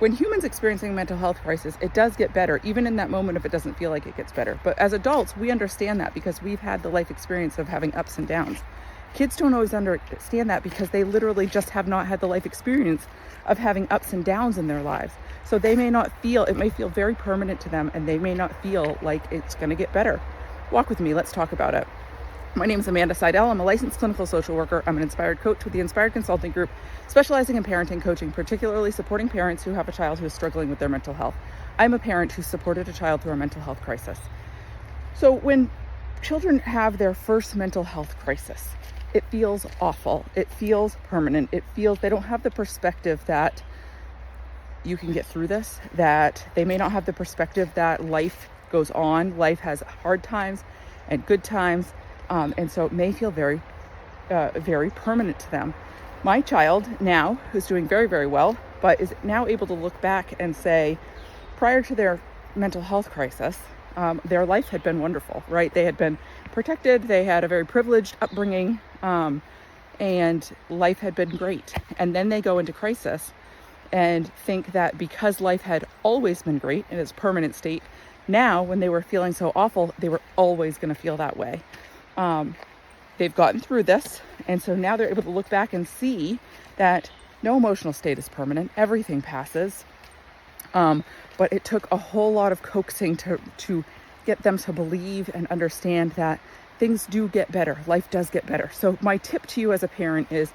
when humans experiencing a mental health crisis, it does get better, even in that moment if it doesn't feel like it gets better. But as adults, we understand that because we've had the life experience of having ups and downs. Kids don't always understand that because they literally just have not had the life experience of having ups and downs in their lives. So they may not feel, it may feel very permanent to them, and they may not feel like it's going to get better. Walk with me, let's talk about it. My name is Amanda Sidell. I'm a licensed clinical social worker. I'm an inspired coach with the Inspired Consulting Group, specializing in parenting coaching, particularly supporting parents who have a child who is struggling with their mental health. I'm a parent who supported a child through a mental health crisis. So when children have their first mental health crisis, it feels awful. It feels permanent. It feels they don't have the perspective that you can get through this, that they may not have the perspective that life goes on. Life has hard times and good times. And so it may feel very, very permanent to them. My child now, who's doing very, very well, but is now able to look back and say, prior to their mental health crisis, their life had been wonderful, right? They had been protected. They had a very privileged upbringing, and life had been great. And then they go into crisis and think that because life had always been great in its permanent state, now when they were feeling so awful, they were always going to feel that way. They've gotten through this, and so now they're able to look back and see that no emotional state is permanent. Everything passes. But it took a whole lot of coaxing to get them to believe and understand that things do get better. Life does get better. So my tip to you as a parent is,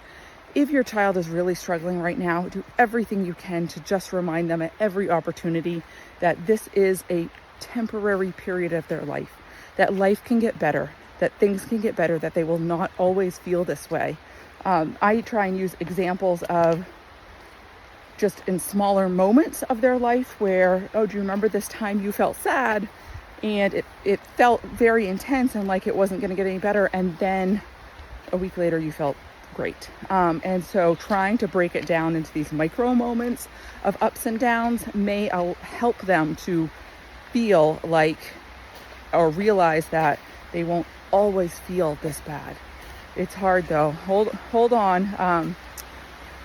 if your child is really struggling right now, do everything you can to just remind them at every opportunity that this is a temporary period of their life, that life can get better, that things can get better, that they will not always feel this way. I try and use examples of just in smaller moments of their life where, oh, do you remember this time you felt sad and it felt very intense and like it wasn't going to get any better, and then a week later you felt great. And so trying to break it down into these micro moments of ups and downs may help them to feel like, or realize that they won't always feel this bad. It's hard though. Hold on.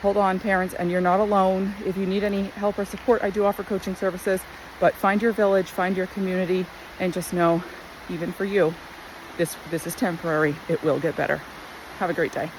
Hold on, parents, and you're not alone. If you need any help or support, I do offer coaching services, but find your village, find your community, and just know, even for you, this is temporary. It will get better. Have a great day.